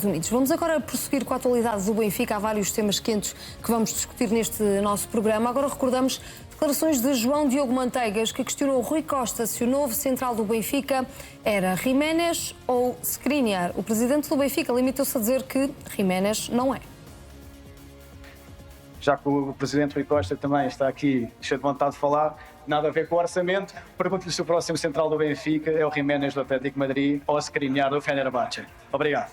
Unidos. Vamos agora prosseguir com a atualidade do Benfica. Há vários temas quentes que vamos discutir neste nosso programa. Agora recordamos declarações de João Diogo Manteigas, que questionou Rui Costa se o novo central do Benfica era Giménez ou Skriniar. O presidente do Benfica limitou-se a dizer que Giménez não é. Já que o presidente Rui Costa também está aqui cheio de vontade de falar, nada a ver com o orçamento, pergunto-lhe se o próximo central do Benfica é o Giménez do Atlético de Madrid ou o Skriniar do Fenerbahçe. Obrigado.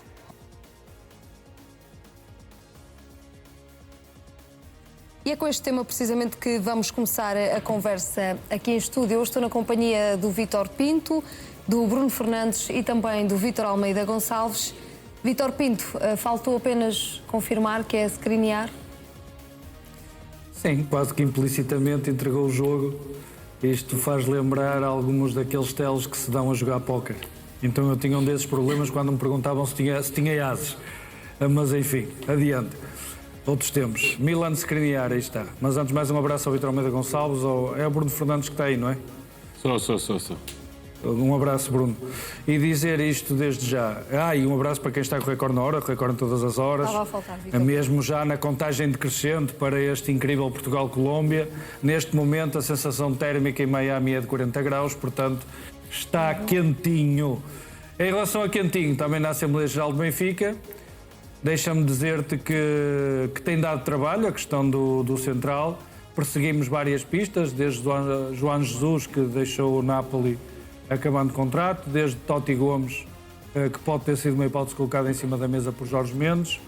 E é com este tema precisamente que vamos começar a conversa aqui em estúdio. Eu estou na companhia do Vítor Pinto, do Bruno Fernandes e também do Vítor Almeida Gonçalves. Vítor Pinto, faltou apenas confirmar que é Skriniar? Sim, quase que implicitamente entregou o jogo. Isto faz lembrar alguns daqueles telos que se dão a jogar póquer. Então eu tinha um desses problemas quando me perguntavam se tinha ases. Mas enfim, adiante. Outros tempos. Milan Skriniar, aí está. Mas antes mais um abraço ao Vítor Almeida Gonçalves. É o Bruno Fernandes que está aí, não é? Sou. Um abraço, Bruno. E dizer isto desde já. E um abraço para quem está com o recorde na hora, com o recorde em todas as horas. Estava a faltar, Vítor. Mesmo já na contagem decrescente para este incrível Portugal-Colômbia. Neste momento a sensação térmica em Miami é de 40 graus, portanto está quentinho. Em relação a quentinho, também na Assembleia Geral do Benfica, deixa-me dizer-te que tem dado trabalho a questão do central. Perseguimos várias pistas, desde João Jesus, que deixou o Napoli acabando o contrato, desde Totti Gomes, que pode ter sido uma hipótese colocada em cima da mesa por Jorge Mendes.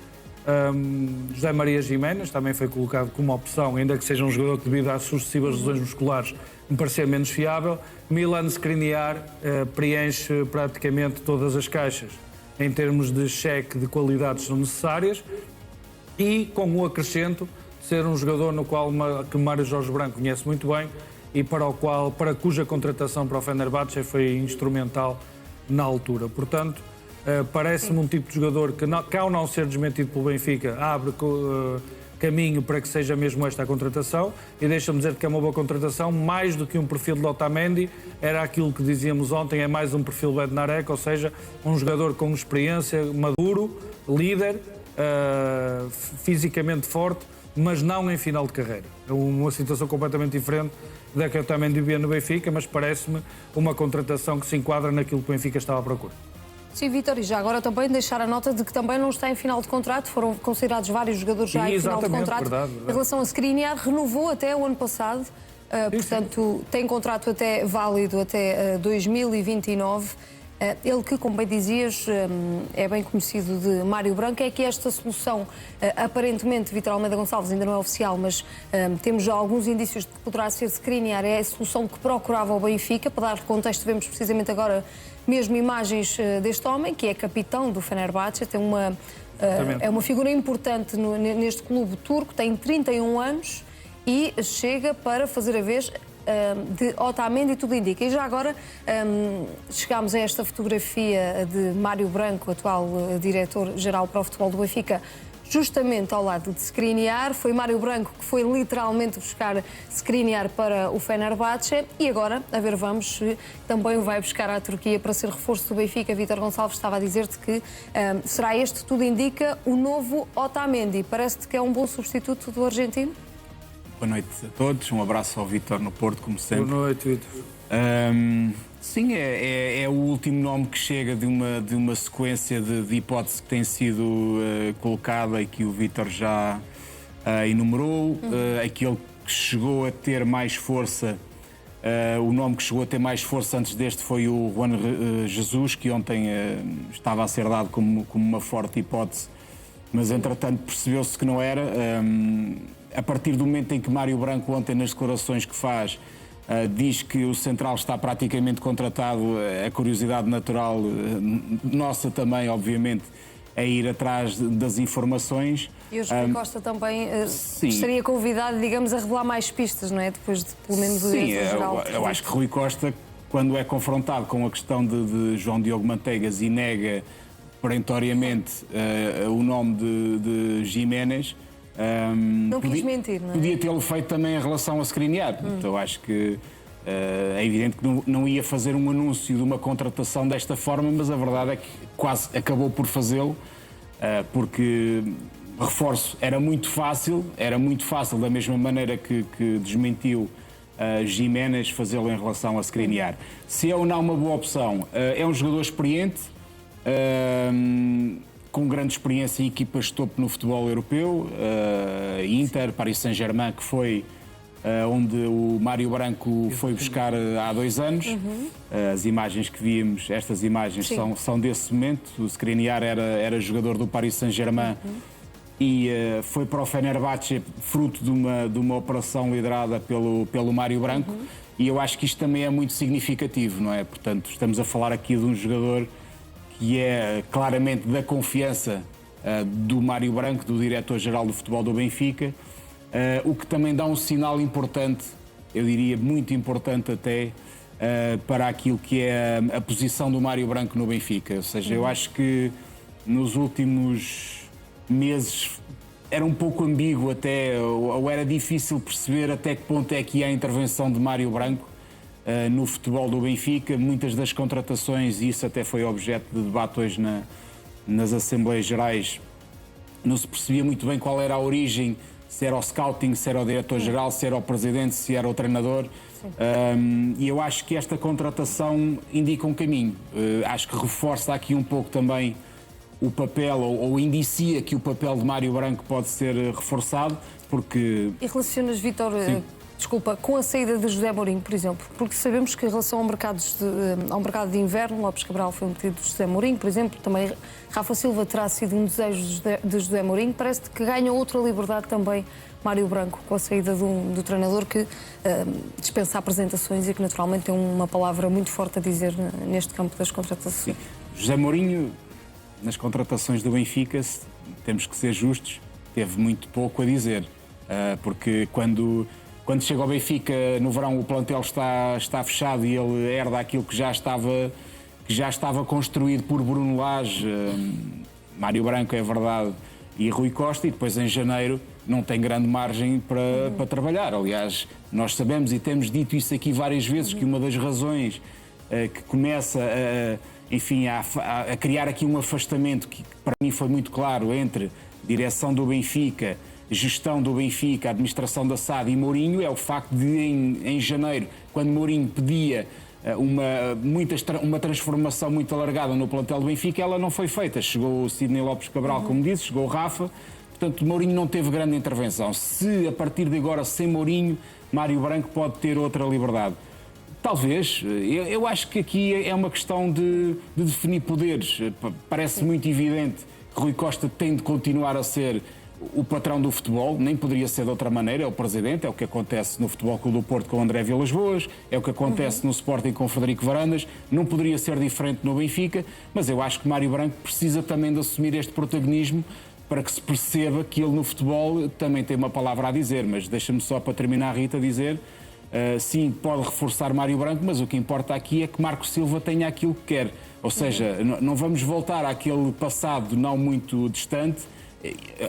José Maria Giménez também foi colocado como opção, ainda que seja um jogador que, devido às sucessivas lesões musculares, me parecia menos fiável. Milan Skriniar preenche praticamente todas as caixas em termos de cheque de qualidades são necessárias e com o acrescento de ser um jogador no qual que Mário Jorge Branco conhece muito bem e para cuja contratação para o Fenerbahçe foi instrumental na altura. Portanto, parece-me um tipo de jogador que ao não ser desmentido pelo Benfica, abre caminho para que seja mesmo esta a contratação e deixa-me dizer que é uma boa contratação, mais do que um perfil de Otamendi, era aquilo que dizíamos ontem, é mais um perfil Bednarek, ou seja, um jogador com experiência, maduro, líder, fisicamente forte, mas não em final de carreira. É uma situação completamente diferente da que eu também vivia no Benfica, mas parece-me uma contratação que se enquadra naquilo que o Benfica estava à procura. Sim, Vítor, e já agora também deixar a nota de que também não está em final de contrato, foram considerados vários jogadores já em final de contrato. Verdade. Em relação a Skriniar, renovou até o ano passado, portanto tem contrato até válido até 2029. Ele que, como bem dizias, é bem conhecido de Mário Branco, é que esta solução, aparentemente, Vítor Almeida Gonçalves ainda não é oficial, mas temos já alguns indícios de que poderá ser Skriniar, é a solução que procurava o Benfica. Para dar contexto, vemos precisamente agora mesmo imagens deste homem, que é capitão do Fenerbahçe, é uma figura importante neste clube turco, tem 31 anos e chega para fazer a vez de Otamendi, tudo indica. E já agora chegámos a esta fotografia de Mário Branco, atual diretor-geral para o futebol do Benfica, justamente ao lado de Skriniar. Foi Mário Branco que foi literalmente buscar Skriniar para o Fenerbahçe e agora, a ver, vamos se também o vai buscar à Turquia para ser reforço do Benfica. Vítor Gonçalves estava a dizer-te que será este, tudo indica, o novo Otamendi. Parece-te que é um bom substituto do argentino? Boa noite a todos, um abraço ao Vítor no Porto, como sempre. Boa noite, Vítor. Sim, é o último nome que chega de uma sequência de hipóteses que tem sido colocada e que o Vítor já enumerou. Aquele que chegou a ter mais força, o nome que chegou a ter mais força antes deste foi o Juan Jesus, que ontem estava a ser dado como uma forte hipótese, mas entretanto percebeu-se que não era. A partir do momento em que Mário Branco, ontem nas declarações que faz, diz que o central está praticamente contratado, a curiosidade natural nossa também, obviamente, é ir atrás das informações. E o Rui Costa também estaria convidado, digamos, a revelar mais pistas, não é? Depois de, pelo menos, o diretor-geral. Eu acho que Rui Costa, quando é confrontado com a questão de João Diogo Manteigas e nega perentoriamente o nome de Giménez, não quis mentir, não é? Podia tê-lo feito também em relação a Skriniar. Eu acho que é evidente que não ia fazer um anúncio de uma contratação desta forma, mas a verdade é que quase acabou por fazê-lo. porque, reforço, era muito fácil, da mesma maneira que desmentiu Giménez, fazê-lo em relação a Skriniar. Se é ou não uma boa opção, é um jogador experiente, com grande experiência em equipas de topo no futebol europeu, Inter, Paris Saint-Germain, que foi onde o Mário Branco foi buscar há 2 anos. As imagens que vimos, estas imagens são desse momento. O Skriniar era jogador do Paris Saint-Germain e foi para o Fenerbahçe fruto de uma operação liderada pelo Mário Branco. E eu acho que isto também é muito significativo, não é? Portanto, estamos a falar aqui de um jogador que é claramente da confiança do Mário Branco, do diretor-geral do futebol do Benfica, o que também dá um sinal importante, eu diria muito importante até, para aquilo que é a posição do Mário Branco no Benfica. Ou seja, eu acho que nos últimos meses era um pouco ambíguo até, ou era difícil perceber até que ponto é que ia a intervenção de Mário Branco no futebol do Benfica. Muitas das contratações, e isso até foi objeto de debate hoje nas Assembleias Gerais, não se percebia muito bem qual era a origem, se era o scouting, se era o diretor-geral, se era o presidente, se era o treinador. E eu acho que esta contratação indica um caminho. Acho que reforça aqui um pouco também o papel, ou indicia que o papel de Mário Branco pode ser reforçado, porque... E relacionas, Vítor, desculpa, com a saída de José Mourinho, por exemplo? Porque sabemos que em relação ao mercado de inverno, Lopes Cabral foi metido de José Mourinho, por exemplo, também Rafa Silva terá sido um desejo de José Mourinho. Parece que ganha outra liberdade também Mário Branco, com a saída do treinador que dispensa apresentações e que naturalmente tem uma palavra muito forte a dizer neste campo das contratações. Sim. José Mourinho, nas contratações do Benfica, temos que ser justos, teve muito pouco a dizer, porque quando chega ao Benfica no verão o plantel está fechado e ele herda aquilo que já estava construído por Bruno Lage, Mário Branco, é verdade, e Rui Costa, e depois em janeiro não tem grande margem para trabalhar. Aliás, nós sabemos e temos dito isso aqui várias vezes, que uma das razões que começa a criar aqui um afastamento que para mim foi muito claro entre direção do Benfica, gestão do Benfica, administração da SAD e Mourinho, é o facto de em janeiro, quando Mourinho pedia uma transformação muito alargada no plantel do Benfica, ela não foi feita. Chegou o Sidney Lopes Cabral, como disse, chegou o Rafa, portanto Mourinho não teve grande intervenção. Se a partir de agora, sem Mourinho, Mário Branco pode ter outra liberdade. Talvez. Eu acho que aqui é uma questão de definir poderes. Parece muito evidente que Rui Costa tem de continuar a ser o patrão do futebol, nem poderia ser de outra maneira, é o presidente, é o que acontece no Futebol Clube do Porto com André Vilas Boas, é o que acontece no Sporting com Frederico Varandas, não poderia ser diferente no Benfica, mas eu acho que Mário Branco precisa também de assumir este protagonismo para que se perceba que ele no futebol também tem uma palavra a dizer. Mas deixa-me só, para terminar, Rita, dizer, sim, pode reforçar Mário Branco, mas o que importa aqui é que Marco Silva tenha aquilo que quer, ou seja, não vamos voltar àquele passado não muito distante,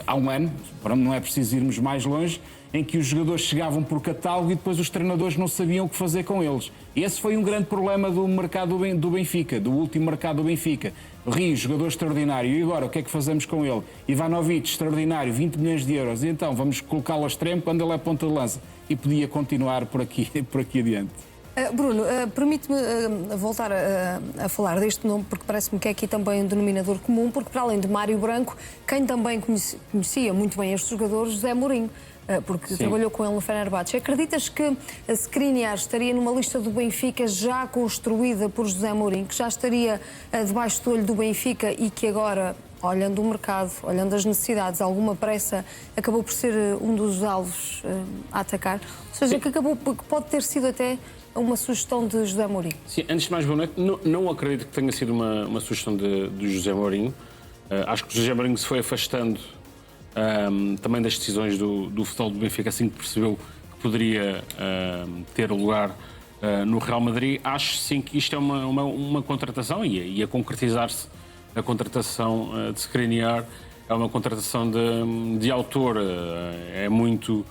há um ano, não é preciso irmos mais longe, em que os jogadores chegavam por catálogo e depois os treinadores não sabiam o que fazer com eles. Esse foi um grande problema do mercado do Benfica, do último mercado do Benfica. Rio, jogador extraordinário, e agora o que é que fazemos com ele? Ivanovic, extraordinário, 20 milhões de euros, e então vamos colocá-lo a extremo quando ele é ponta de lança. E podia continuar por aqui adiante. Bruno, permite-me voltar a falar deste nome, porque parece-me que é aqui também um denominador comum, porque para além de Mário Branco, quem também conhecia muito bem estes jogadores, José Mourinho, porque trabalhou com ele no Fenerbahçe. Acreditas que a Skriniar estaria numa lista do Benfica já construída por José Mourinho, que já estaria debaixo do olho do Benfica e que agora, olhando o mercado, olhando as necessidades, alguma pressa, acabou por ser um dos alvos a atacar? Ou seja, que pode ter sido até uma sugestão de José Mourinho. Sim, antes de mais, boa noite. Não acredito que tenha sido uma sugestão de José Mourinho. Acho que José Mourinho se foi afastando também das decisões do futebol do Benfica, assim que percebeu que poderia ter lugar no Real Madrid. Acho sim que isto é uma contratação e a concretizar-se a contratação de Skriniar é uma contratação de autor. É muito...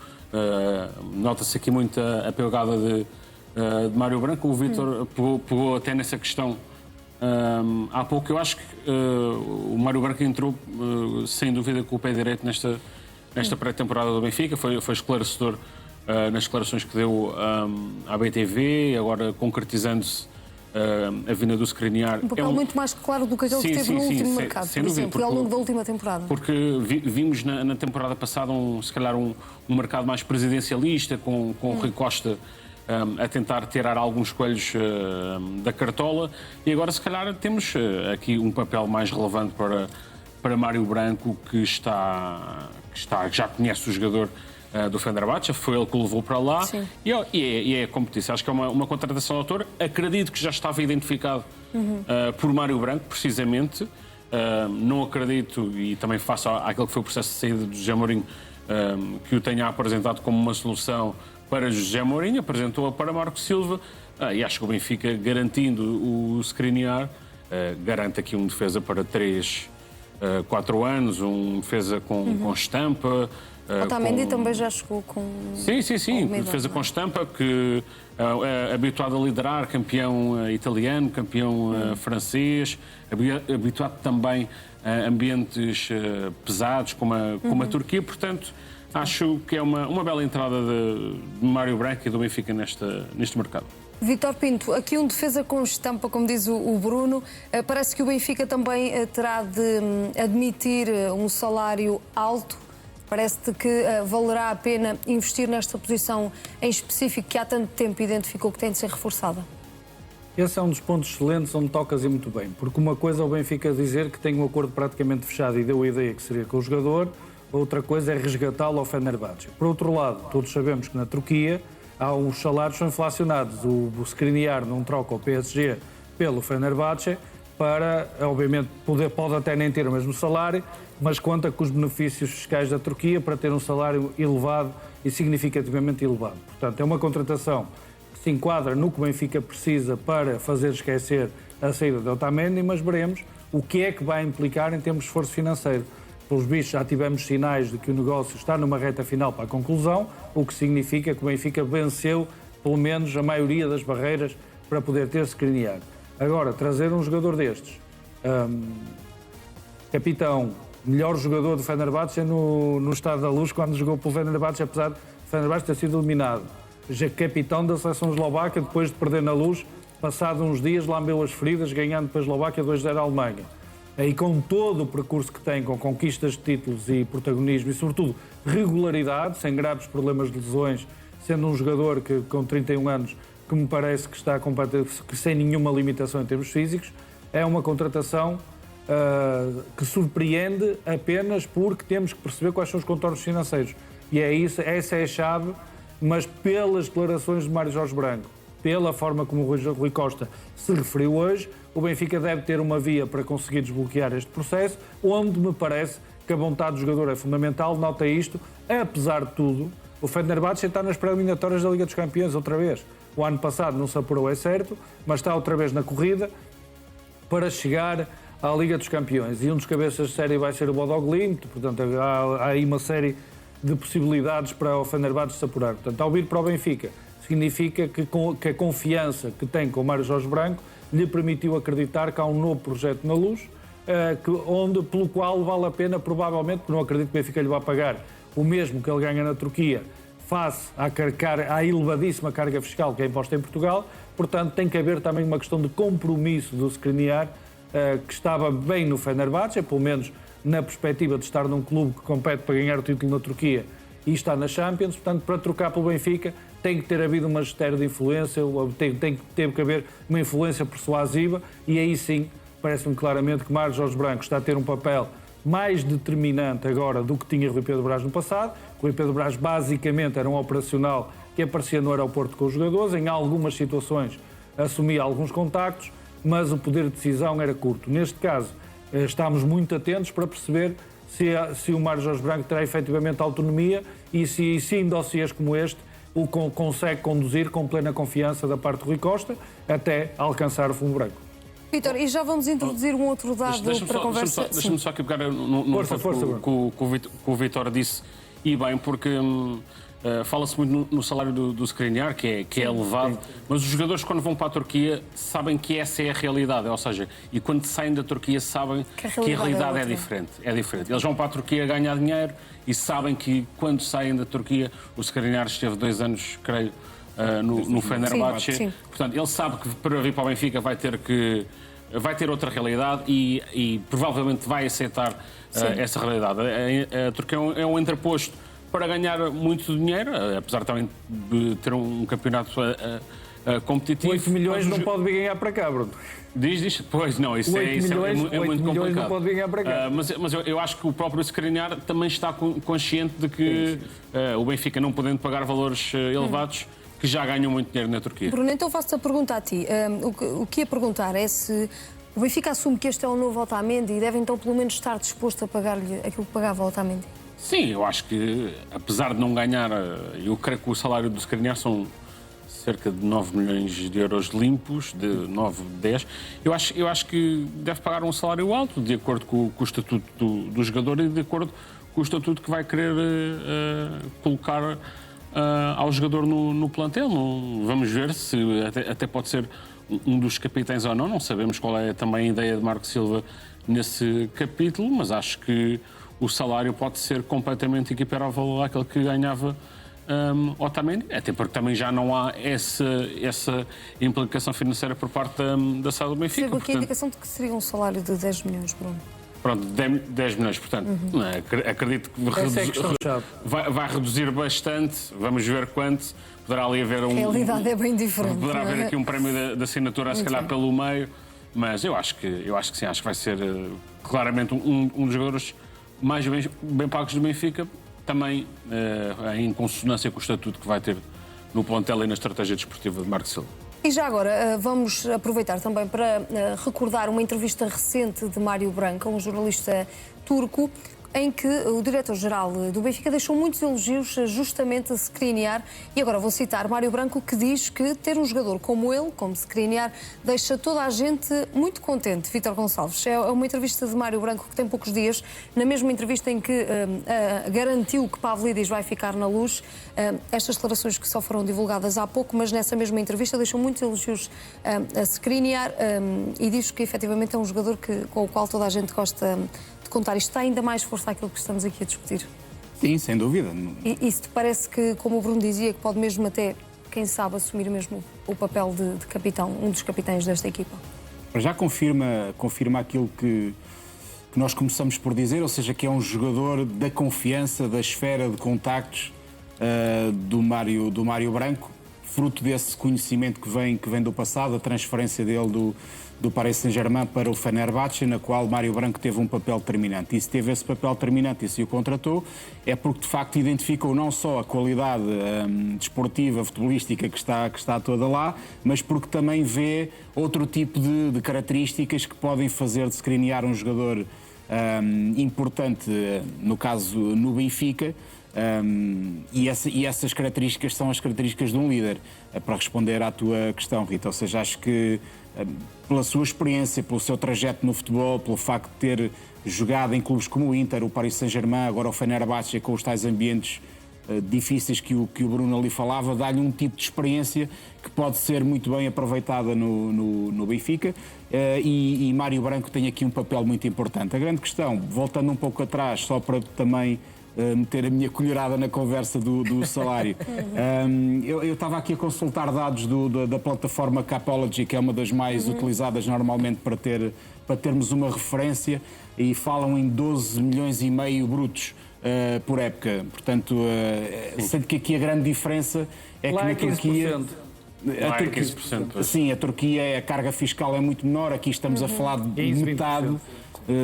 nota-se aqui muito a pegada de Mário Branco. O Vítor pegou até nessa questão há pouco. Eu acho que o Mário Branco entrou, sem dúvida, com o pé direito nesta pré-temporada do Benfica. Foi esclarecedor nas declarações que deu à BTV, agora concretizando-se a vinda do Skriniar. Um papel muito mais claro do que aquele que teve no último mercado, por exemplo, e ao longo da última temporada. Porque vimos na temporada passada, se calhar, um mercado mais presidencialista, com o Rui Costa a tentar tirar alguns coelhos da cartola, e agora, se calhar, temos aqui um papel mais relevante para Mário Branco, que já conhece o jogador do Fenerbahçe, foi ele que o levou para lá. E é como disse, acho que é uma contratação de autor. Acredito que já estava identificado por Mário Branco, precisamente. Não acredito, e também faço àquele que foi o processo de saída do José Mourinho, que o tenha apresentado como uma solução para José Mourinho, apresentou-a para Marco Silva, e acho que o Benfica, garantindo o Skriniar, garante aqui um defesa para 4 anos, um defesa com estampa. Otamendi também já chegou com... Sim, defesa com estampa, que é habituado a liderar, campeão italiano, campeão francês, habituado também a ambientes pesados como a Turquia, portanto acho que é uma bela entrada de Mário Branco e do Benfica neste mercado. Vítor Pinto, aqui um defesa com estampa, como diz o Bruno, parece que o Benfica também terá de admitir um salário alto. Parece-te que valerá a pena investir nesta posição em específico que há tanto tempo identificou que tem de ser reforçada? Esse é um dos pontos excelentes onde tocas e muito bem, porque uma coisa é o Benfica dizer que tem um acordo praticamente fechado e deu a ideia que seria com o jogador, outra coisa é resgatá-lo ao Fenerbahçe. Por outro lado, todos sabemos que na Turquia há uns salários inflacionados. O Skriniar não troca o PSG pelo Fenerbahçe para, obviamente, pode até nem ter o mesmo salário, mas conta com os benefícios fiscais da Turquia para ter um salário elevado e significativamente elevado. Portanto, é uma contratação que se enquadra no que o Benfica precisa para fazer esquecer a saída de Otamendi, mas veremos o que é que vai implicar em termos de esforço financeiro. Pelos bichos, já tivemos sinais de que o negócio está numa reta final para a conclusão, o que significa que o Benfica venceu, pelo menos, a maioria das barreiras para poder ter Skriniar. Agora, trazer um jogador destes, capitão, melhor jogador do Fenerbahçe no Estado da Luz, quando jogou pelo Fenerbahçe, apesar de Fenerbahçe ter sido eliminado. Já capitão da seleção eslovaca, depois de perder na Luz, passado uns dias, lambeu as feridas, ganhando para a Eslováquia 2-0 à Alemanha. E com todo o percurso que tem, com conquistas de títulos e protagonismo e, sobretudo, regularidade, sem graves problemas de lesões, sendo um jogador que, com 31 anos, que me parece que está sem nenhuma limitação em termos físicos, é uma contratação que surpreende apenas porque temos que perceber quais são os contornos financeiros. E é isso, essa é a chave, mas pelas declarações de Mário Jorge Branco, pela forma como o Rui Costa se referiu hoje, o Benfica deve ter uma via para conseguir desbloquear este processo, onde me parece que a vontade do jogador é fundamental. Nota isto, apesar de tudo, o Fenerbahçe está nas pré-eliminatórias da Liga dos Campeões outra vez. O ano passado não se apurou, é certo, mas está outra vez na corrida para chegar à Liga dos Campeões. E um dos cabeças de série vai ser o Bodø Glimt, portanto há aí uma série de possibilidades para o Fenerbahçe se apurar. Portanto, ao vir para o Benfica, significa que a confiança que tem com o Mário Jorge Branco lhe permitiu acreditar que há um novo projeto na Luz, pelo qual vale a pena, provavelmente, porque não acredito que o Benfica lhe vá pagar o mesmo que ele ganha na Turquia, face à elevadíssima carga fiscal que é imposta em Portugal. Portanto, tem que haver também uma questão de compromisso do Skriniar, que estava bem no Fenerbahçe, pelo menos na perspectiva de estar num clube que compete para ganhar o título na Turquia e está na Champions. Portanto, para trocar pelo Benfica, tem que ter havido um magistério de influência, tem que haver uma influência persuasiva, e aí sim, parece-me claramente que Mário Jorge Branco está a ter um papel mais determinante agora do que tinha Rui Pedro Brás no passado. Rui Pedro Brás basicamente era um operacional que aparecia no aeroporto com os jogadores, em algumas situações assumia alguns contactos, mas o poder de decisão era curto. Neste caso, estamos muito atentos para perceber se o Mário Jorge Branco terá efetivamente autonomia e se em dossiês como este o consegue conduzir com plena confiança da parte de Rui Costa até alcançar o fundo branco. Vítor, e já vamos introduzir um outro dado para a conversa. Deixa-me só aqui pegar no que o Vítor disse e bem, porque fala-se muito no salário do Skriniar, que é elevado, mas os jogadores, quando vão para a Turquia, sabem que essa é a realidade, ou seja, e quando saem da Turquia sabem que a realidade é diferente. Eles vão para a Turquia ganhar dinheiro e sabem que quando saem da Turquia, o Skriniar esteve 2 anos, creio, no Fenerbahçe. Sim. Portanto, ele sabe que para vir para o Benfica vai ter outra realidade e provavelmente vai aceitar essa realidade. A Turquia é um entreposto para ganhar muito dinheiro, apesar também de ter um campeonato competitivo. 8 milhões não pode vir ganhar para cá, Bruno. Diz? Pois não, isso 8 milhões, é muito complicado. Não pode vir ganhar para cá. Mas eu acho que o próprio Skriniar também está consciente de que o Benfica, não podendo pagar valores elevados, que já ganham muito dinheiro na Turquia. Bruno, então faço-te a pergunta a ti. O que ia perguntar é se o Benfica assume que este é o novo Otamendi e deve então pelo menos estar disposto a pagar-lhe aquilo que pagava o Otamendi. Sim, eu acho que, apesar de não ganhar, eu creio que o salário do Skriniar são cerca de 9 milhões de euros limpos, de 9, 10. Eu acho que deve pagar um salário alto, de acordo com o estatuto do jogador e de acordo com o estatuto que vai querer colocar ao jogador no plantel. Vamos ver se até pode ser um dos capitães ou não sabemos qual é também a ideia de Marco Silva nesse capítulo, mas acho que o salário pode ser completamente equiparável àquele que ganhava Otamendi, até porque também já não há essa implicação financeira por parte da SAD do Benfica. Recebo aqui a indicação de que seria um salário de 10 milhões, Bruno. Pronto, 10 milhões, portanto, acredito que vai reduzir bastante, vamos ver quanto, poderá ali haver A realidade é bem diferente. Poderá haver aqui um prémio de assinatura, se calhar pelo meio, mas eu acho que sim, acho que vai ser claramente um dos jogadores mais bem pagos do Benfica, também em consonância com o estatuto que vai ter no plantel e na estratégia desportiva de Marco Silva. E já agora vamos aproveitar também para recordar uma entrevista recente de Mário Branco, um jornalista turco, em que o diretor-geral do Benfica deixou muitos elogios justamente a Skriniar. E agora vou citar Mário Branco, que diz que ter um jogador como ele, como Skriniar, deixa toda a gente muito contente. Vítor Gonçalves, é uma entrevista de Mário Branco que tem poucos dias, na mesma entrevista em que garantiu que Pavlidis vai ficar na Luz. Estas declarações que só foram divulgadas há pouco, mas nessa mesma entrevista deixou muitos elogios a Skriniar e diz que efetivamente é um jogador com o qual toda a gente gosta de contar. Isto dá ainda mais força àquilo que estamos aqui a discutir. Sim, sem dúvida. E se te parece que, como o Bruno dizia, que pode mesmo até, quem sabe, assumir mesmo o papel de capitão, um dos capitães desta equipa? Já confirma aquilo que nós começamos por dizer, ou seja, que é um jogador da confiança, da esfera de contactos do Mário Branco, fruto desse conhecimento que vem do passado, a transferência dele do Paris Saint-Germain para o Fenerbahçe, na qual Mário Branco teve um papel determinante. E se teve esse papel determinante e se o contratou, é porque de facto identificou não só a qualidade desportiva, futebolística que está toda lá, mas porque também vê outro tipo de características que podem fazer de Skriniar um jogador importante, no caso no Benfica. E essas características são as características de um líder, para responder à tua questão, Rita. Ou seja, acho que pela sua experiência, pelo seu trajeto no futebol, pelo facto de ter jogado em clubes como o Inter, o Paris Saint-Germain, agora o Fenerbahçe, com os tais ambientes difíceis que o Bruno ali falava, dá-lhe um tipo de experiência que pode ser muito bem aproveitada no Benfica, e Mário Branco tem aqui um papel muito importante. A grande questão, voltando um pouco atrás, só para também meter a minha colherada na conversa do salário. Eu estava aqui a consultar dados da plataforma Capology, que é uma das mais utilizadas normalmente para termos uma referência, e falam em 12 milhões e meio brutos por época. Portanto, sendo que aqui a grande diferença é que na Turquia... Sim, a Turquia, a carga fiscal é muito menor, aqui estamos a falar de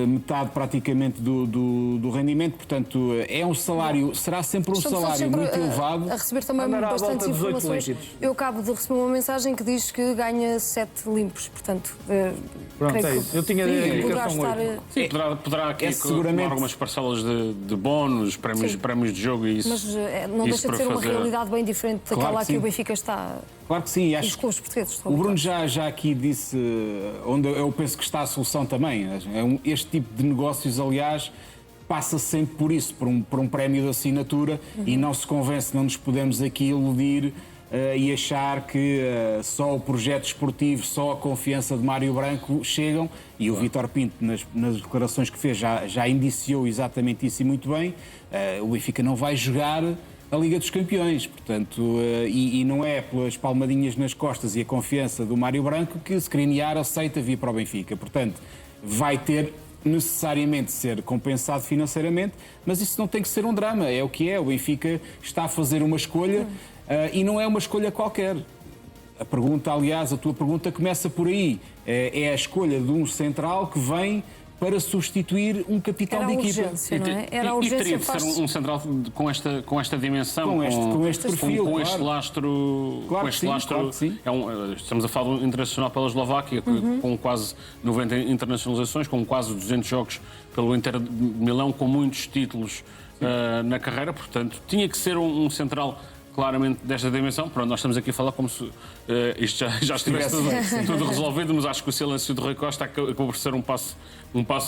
metade praticamente do rendimento, portanto é um salário, será sempre um salário muito elevado. A receber também bastantes informações. Eu acabo de receber uma mensagem que diz que ganha 7 limpos, portanto... Pronto, é isso. Eu tinha a indicação 8. Sim, poderá aqui seguramente algumas parcelas de bónus, prémios de jogo e isso. Mas não deixa de ser uma realidade bem diferente daquela que o Benfica está... Claro que sim, acho que os portugueses o Bruno já aqui disse onde eu penso que está a solução também. Este tipo de negócios, aliás, passa sempre por isso, por um prémio de assinatura, e não se convence, não nos podemos aqui iludir e achar que só o projeto esportivo, só a confiança de Mário Branco chegam, e o Vítor Pinto, nas declarações que fez, já indiciou exatamente isso e muito bem. O Benfica não vai jogar a Liga dos Campeões, portanto, e não é pelas palmadinhas nas costas e a confiança do Mário Branco que Skriniar aceita vir para o Benfica. Portanto, vai ter necessariamente ser compensado financeiramente, mas isso não tem que ser um drama, é o que é. O Benfica está a fazer uma escolha e não é uma escolha qualquer. A pergunta, aliás, a tua pergunta começa por aí. É a escolha de um central que vem para substituir um capitão de equipa. Não é? Era a urgência, teria de ser um central com esta dimensão, com este perfil, com este lastro. Claro com este sim, lastro. claro que sim. Estamos a falar de um internacional pela Eslováquia, com quase 90 internacionalizações, com quase 200 jogos pelo Inter de Milão, com muitos títulos na carreira. Portanto, tinha que ser um central claramente desta dimensão. Pronto, nós estamos aqui a falar como se isto já estivesse tudo resolvido, mas acho que o silêncio de Rui Costa acabou por ser um passo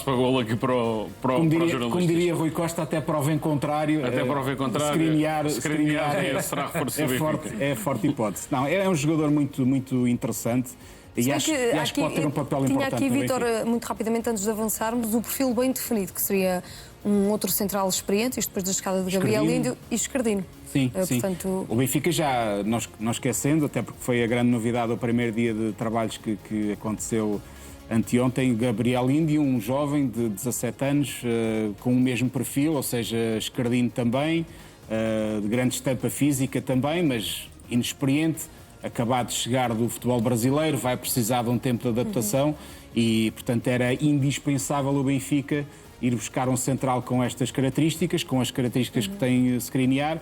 para o golo aqui para os jornalistas. Como diria Rui Costa, até prova em contrário. Até prova em contrário. Skriniar será reforço do Benfica. É forte hipótese. Não, é um jogador muito, muito interessante. E acho que pode ter um papel importante. Tinha aqui, Vítor, muito rapidamente, antes de avançarmos, o perfil bem definido, que seria um outro central experiente, isto depois da chegada de Gabriel Índio e Escardino. Sim, portanto... O Benfica já, não esquecendo, até porque foi a grande novidade o primeiro dia de trabalhos que aconteceu anteontem, Gabriel Índio, um jovem de 17 anos, com o mesmo perfil, ou seja, Escardino também, de grande estampa física também, mas inexperiente, acabado de chegar do futebol brasileiro, vai precisar de um tempo de adaptação e, portanto, era indispensável o Benfica ir buscar um central com estas características, com as características que tem Skriniar,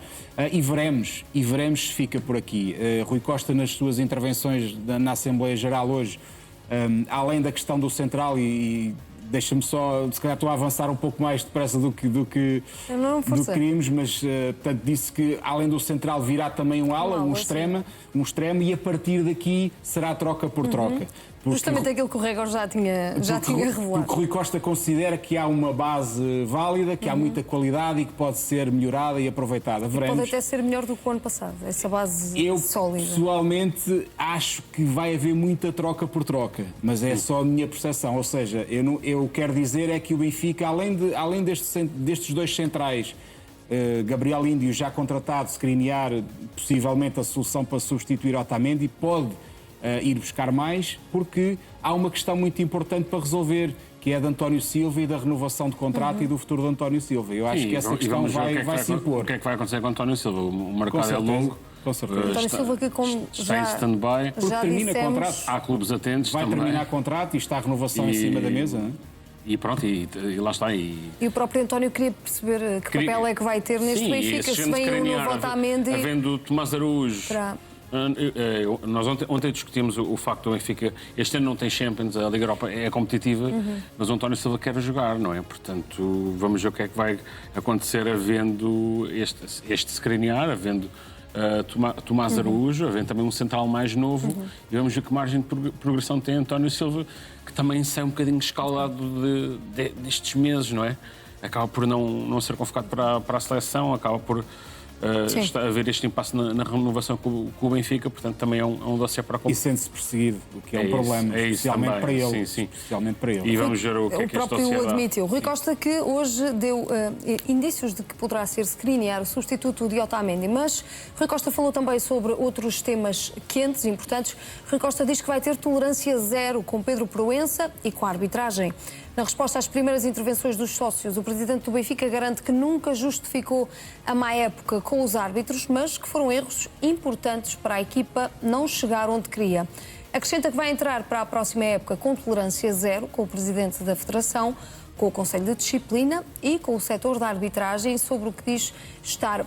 e veremos se fica por aqui. Rui Costa, nas suas intervenções na Assembleia Geral hoje, além da questão do central, e deixa-me só, se calhar estou a avançar um pouco mais depressa do que queríamos, mas portanto, disse que além do central virá também um ala, um extremo, e a partir daqui será troca por troca. Justamente aquilo que o Régor já tinha revelado. Porque Rui Costa considera que há uma base válida, que há muita qualidade e que pode ser melhorada e aproveitada. Veremos. Pode até ser melhor do que o ano passado, essa base sólida. Eu, pessoalmente, acho que vai haver muita troca por troca, mas é só a minha percepção. Ou seja, eu quero dizer é que o Benfica, além destes dois centrais, Gabriel Índio já contratado, Skriniar, possivelmente a solução para substituir Otamendi, pode ir buscar mais, porque há uma questão muito importante para resolver, que é de António Silva e da renovação de contrato e do futuro de António Silva. Eu acho que essa questão vai se impor. O que é que vai acontecer com António Silva? O mercado é longo. Com certeza. António Silva, que está em stand-by. Porque termina contrato. Há clubes atentos vai também. Terminar contrato e está a renovação em cima da mesa, não é? E pronto, e lá está. E o próprio António queria perceber que papel é que vai ter neste Benfica, se vem o novo Otamendi. Havendo Tomás Araújo. Nós ontem discutimos o facto do Benfica. Este ano não tem Champions, a Liga Europa é competitiva, mas o António Silva quer jogar, não é? Portanto, vamos ver o que é que vai acontecer havendo este Skriniar, havendo Tomás Araújo, havendo também um central mais novo, e vamos ver que margem de progressão tem António Silva, que também sai um bocadinho escalado destes meses, não é? Acaba por não ser convocado para a seleção, acaba por haver este impasse na renovação com o Benfica, portanto também é um dossiê para e sente-se perseguido, o que é um problema, especialmente para ele. Sim. Especialmente para ele. E vamos ver o que é que este dossiê dá. O próprio admitiu. Rui Costa, que hoje deu indícios de que poderá ser Skriniar o substituto de Otamendi, mas Rui Costa falou também sobre outros temas quentes, importantes. Rui Costa diz que vai ter tolerância zero com Pedro Proença e com a arbitragem. Na resposta às primeiras intervenções dos sócios, o presidente do Benfica garante que nunca justificou a má época com os árbitros, mas que foram erros importantes para a equipa não chegar onde queria. Acrescenta que vai entrar para a próxima época com tolerância zero com o presidente da Federação, com o Conselho de Disciplina e com o setor da arbitragem, sobre o que diz estar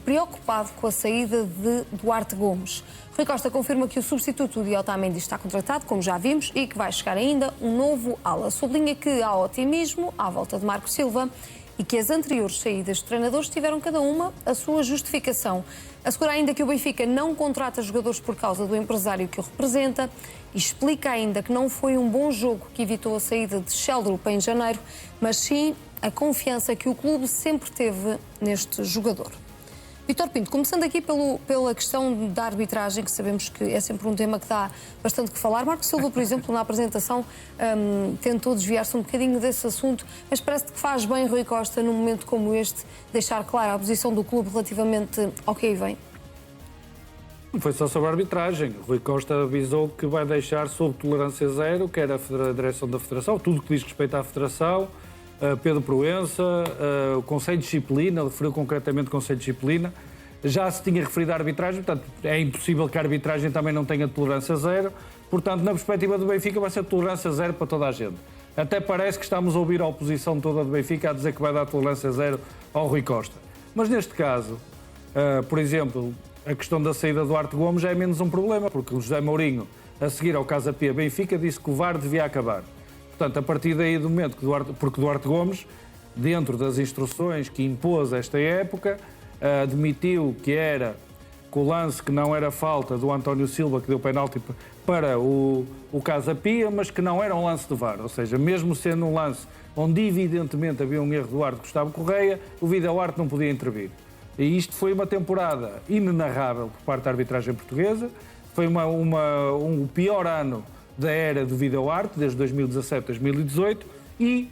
preocupado com a saída de Duarte Gomes. Rui Costa confirma que o substituto de Otamendi está contratado, como já vimos, e que vai chegar ainda um novo ala. Sublinha que há otimismo à volta de Marco Silva e que as anteriores saídas de treinadores tiveram cada uma a sua justificação. Assegura ainda que o Benfica não contrata jogadores por causa do empresário que o representa e explica ainda que não foi um bom jogo que evitou a saída de Sheldrup em janeiro, mas sim a confiança que o clube sempre teve neste jogador. Vítor Pinto, começando aqui pela questão da arbitragem, que sabemos que é sempre um tema que dá bastante que falar. Marco Silva, por exemplo, na apresentação tentou desviar-se um bocadinho desse assunto, mas parece que faz bem Rui Costa, num momento como este, deixar clara a posição do clube relativamente ao que aí vem. Não foi só sobre a arbitragem. Rui Costa avisou que vai deixar sob tolerância zero, quer a direção da Federação, tudo que diz respeito à Federação, Pedro Proença, o Conselho de Disciplina, referiu concretamente o Conselho de Disciplina. Já se tinha referido à arbitragem, portanto é impossível que a arbitragem também não tenha tolerância zero. Portanto, na perspectiva do Benfica, vai ser tolerância zero para toda a gente. Até parece que estamos a ouvir a oposição toda do Benfica a dizer que vai dar tolerância zero ao Rui Costa. Mas neste caso, por exemplo, a questão da saída do Duarte Gomes já é menos um problema, porque o José Mourinho, a seguir ao Casa Pia Benfica, disse que o VAR devia acabar. Portanto, a partir daí do momento porque Duarte Gomes, dentro das instruções que impôs esta época, admitiu que o lance que não era falta do António Silva, que deu penalti para o Casa Pia, mas que não era um lance de VAR. Ou seja, mesmo sendo um lance onde evidentemente havia um erro do árbitro Gustavo Correia, o vídeo-árbitro não podia intervir. E isto foi uma temporada inenarrável por parte da arbitragem portuguesa. Foi o pior ano da era do vídeo-árbitro, desde 2017 a 2018, e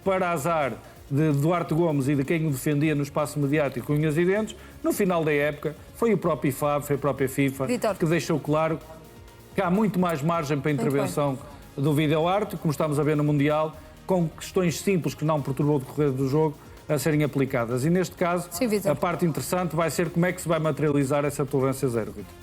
para azar de Duarte Gomes e de quem o defendia no espaço mediático com unhas e dentes, no final da época foi o próprio IFAB, foi a própria FIFA, Vítor, que deixou claro que há muito mais margem para a intervenção do vídeo-árbitro, como estamos a ver no Mundial, com questões simples que não perturbam o decorrer do jogo a serem aplicadas. E neste caso, sim, a parte interessante vai ser como é que se vai materializar essa tolerância zero, Vítor.